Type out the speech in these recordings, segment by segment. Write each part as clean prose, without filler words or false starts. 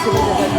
Sorry.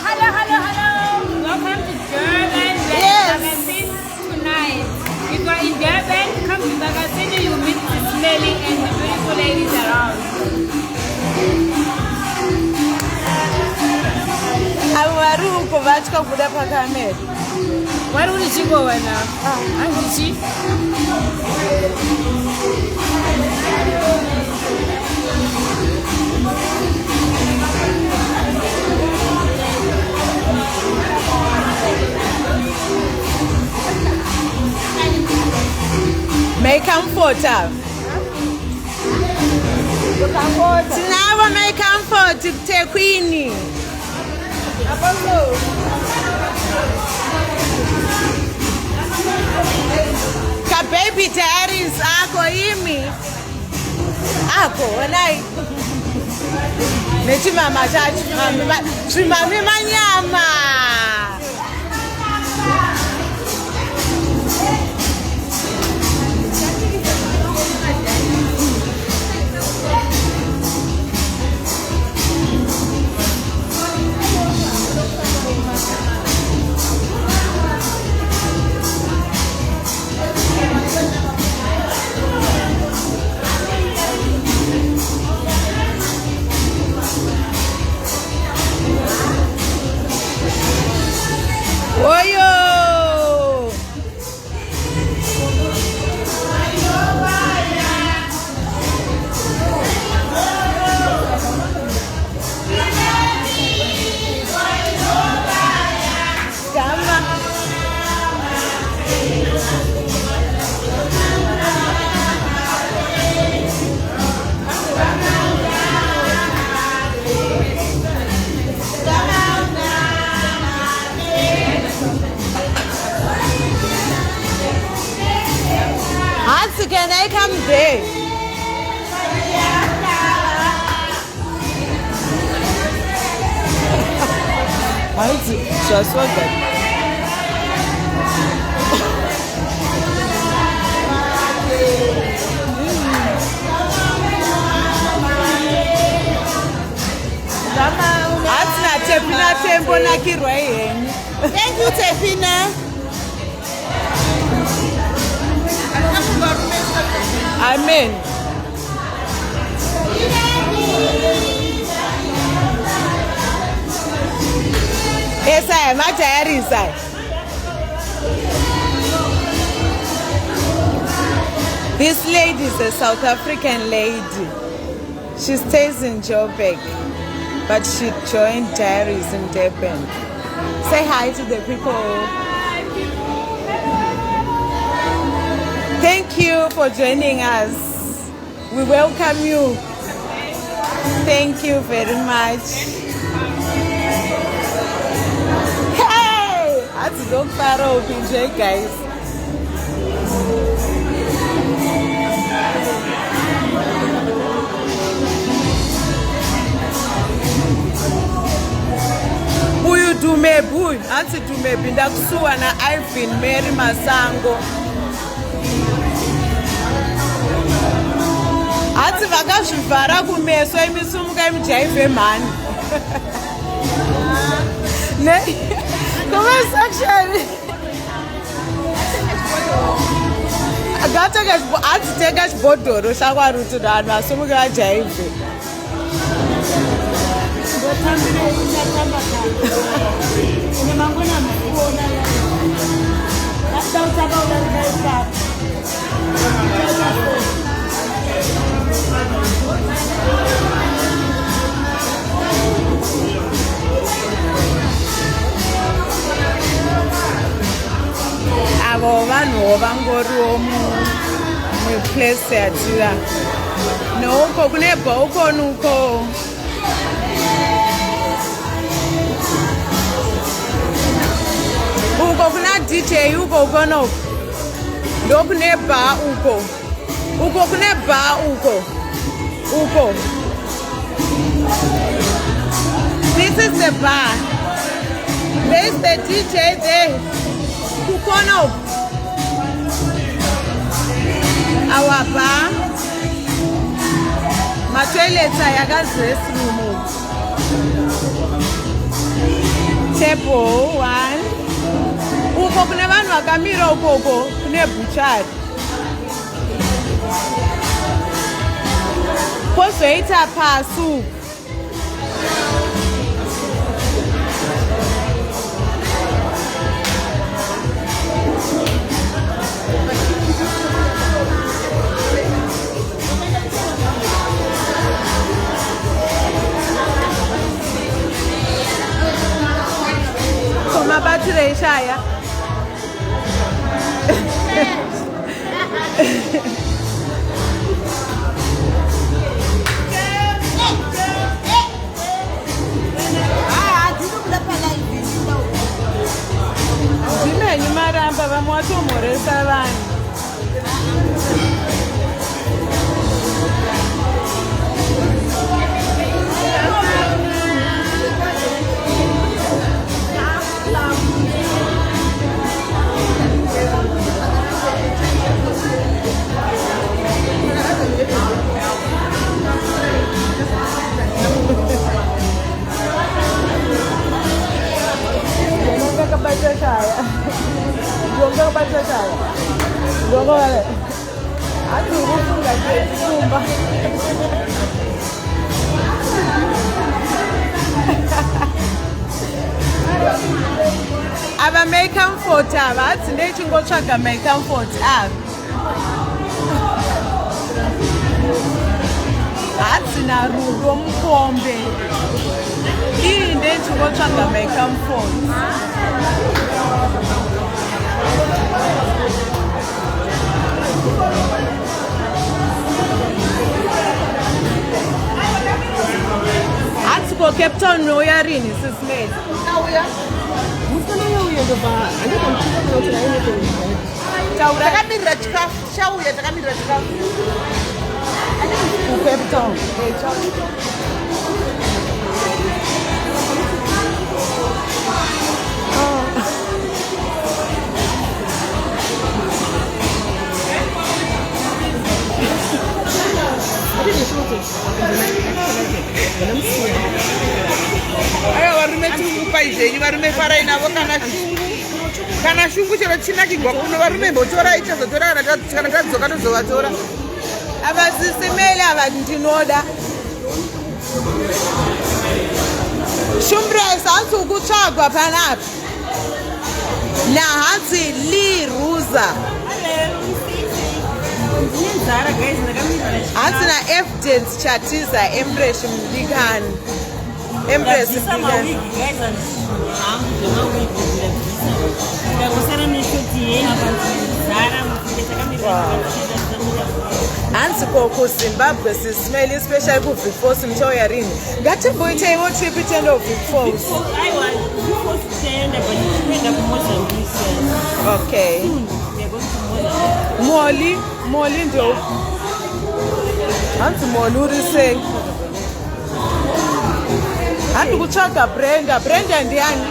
Hello. Welcome to Durban. Yes. Tonight. If you are in Durban, come to Magazine, you meet SIS MELLY and the beautiful ladies around. Where will she go now? Where will she? Make comfort. Never make comfort. Take Queenie. Ka baby diaries ako imi. Ako walai. Nethi mama chachi mama manyama. Hey. Just what that. Tepina tempo na kirwa yenu. Thank you Tepina. Amen. Yes, I am a diary inside. This lady is a South African lady. She stays in Joburg, but she joined Diaries in Durban. Say hi to the people. Thank you for joining us. We welcome you. Thank you very much. Hey! That's Mafaro, PJ, guys. Buyu dume buyu, anti dume binda kusuwa na Ivan Mary Masango. Ati vakazvivhara kumeso imisumuka imujaive mani. Ne? Comment section? Ati teka chibhodhoro shakwaruti vanhu vasumuka vajaive. Avo vanhu vangoriwo muplace yatira nouko kune balcony uko. Uko kuna DJ uko ukono. Ndo kune bar uko. Uko kune bar uko. Uko. This is the bar. There's the DJ there. Ukono. Our bar. My toilet ayakazrest room. Table 1. Uko kune vanhu vakamira ukoko kune buchari. Pozoita pasi. Koma battery ishaya. Zimenyu maramba vamwe vatomhoresa vanhu. Ava make comfort ava ati ndechingotsvaga make comfort ava hatina rudo mukombe iyi ndechingotsvaga make comfort. Atiko Cape Town uya rini SIS MELLY? Who's gonna know you're the bar? I don't know anything. Takamirira chikafu. Chauya takamirira chikafu. Cape Town. Aya varume tumupa izvenyu varume farai navo kana shungu chero chinakigwa kuno varume mbotorai chazotora kana tadzoka tozovatora ava sisemeli ava ndinoda shumbres hanzi ukutsvagwa panapa nahanzi liruza hanzi naevidence chatiza embrace mudikani embrace mudikani hanzi kuzimbabwe sismeli especially kuvic falls muchauya rini ngatimboitaiwo trip tienda kuvic falls okay moli ndio hanzi moli uri sei handi kutsvaga brenda ndiani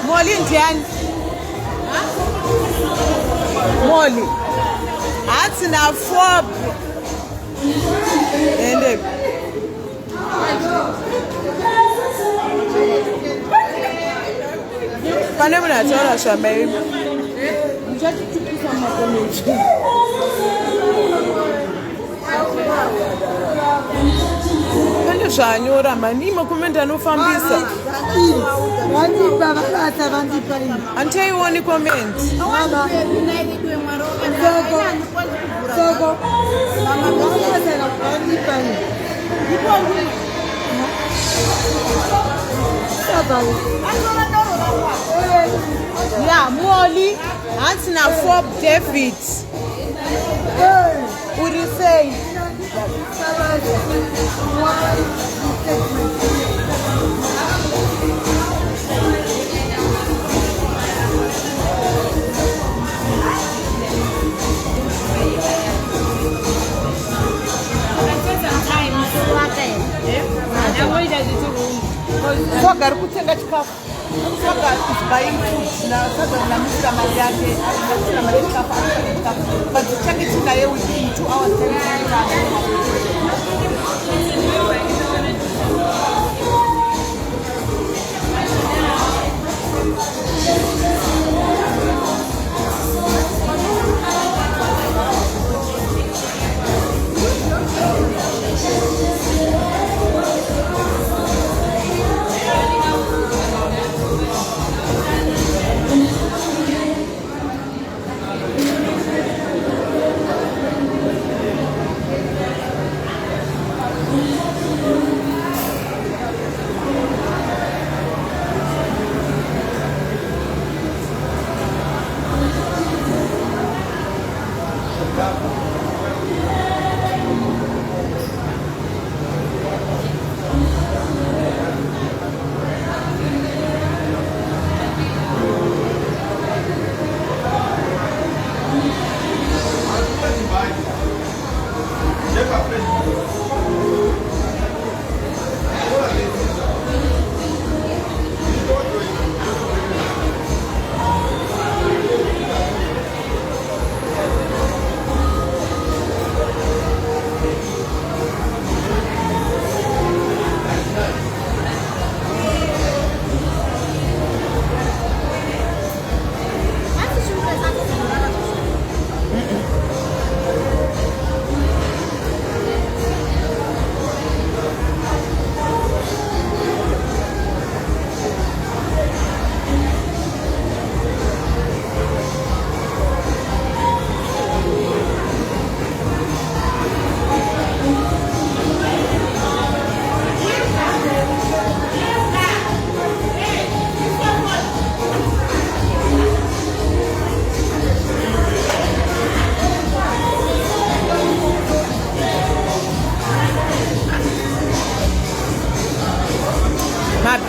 moli ndiani moli hanzi nafob ende pane munhu ataura zvamaimi pane zvanyora mani makomende anofambisa handitaioni komenti ya moli hanzi nafob david uri sei soga ari kutenga chikafu soga is buying food nasoga namusira mari yake namusira mari yechikafu ari chikafu but change tinaye within 2 hours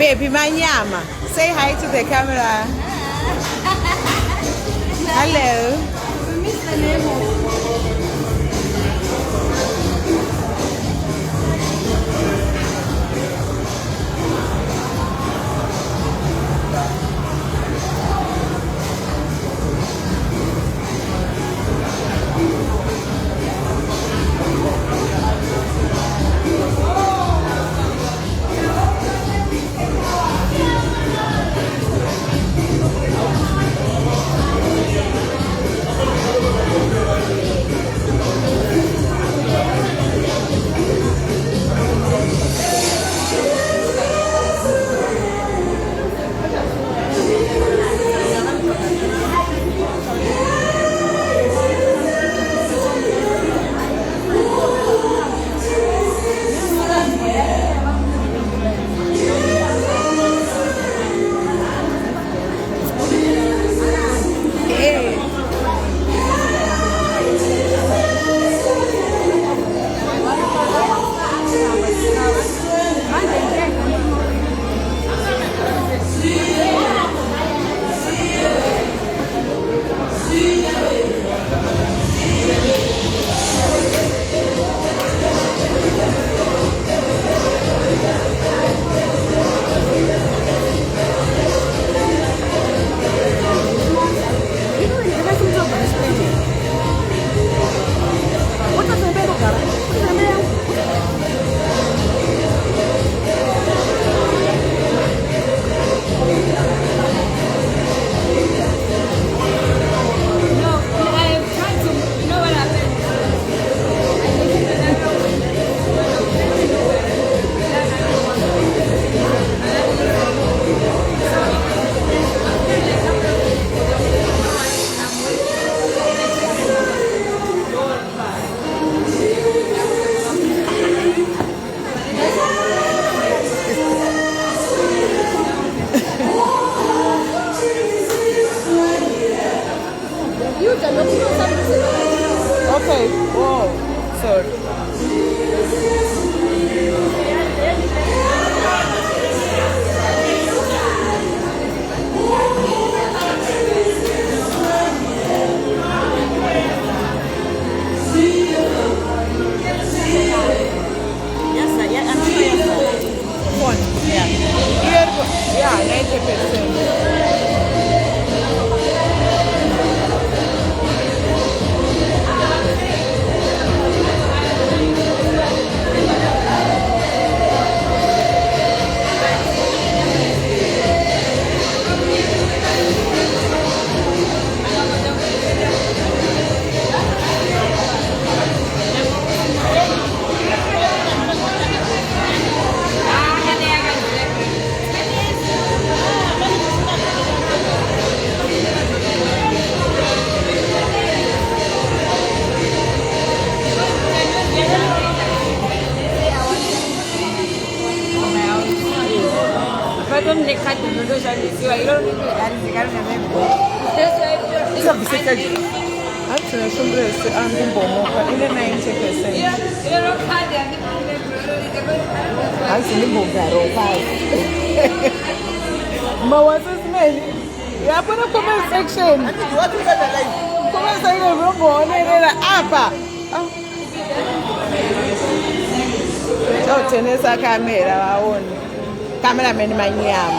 Baby Manyama, say hi to the camera. Hello. Okay. Whoa. Sorry. Phone. Yeah. Yeah, 90%. Actually, I'm in Bomoka in the 90%. Actually, Bogaro 5. Ma, what's this man? Yeah, put a comment section. Comment section, oh, Tenesa camera, our own cameraman, my yam.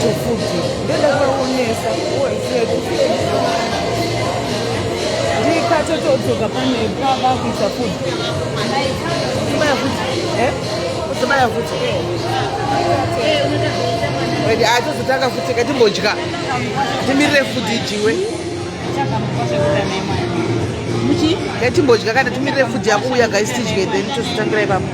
tofuti ndenda kwaonesa ndikatotodzoka pane pavakuisa futi utobaya futi atozotanga futi katimbodya timirire futi ijiwe ngatimbodya kana timirire futi yakuuya gaisi tidye then tozotangira ipapo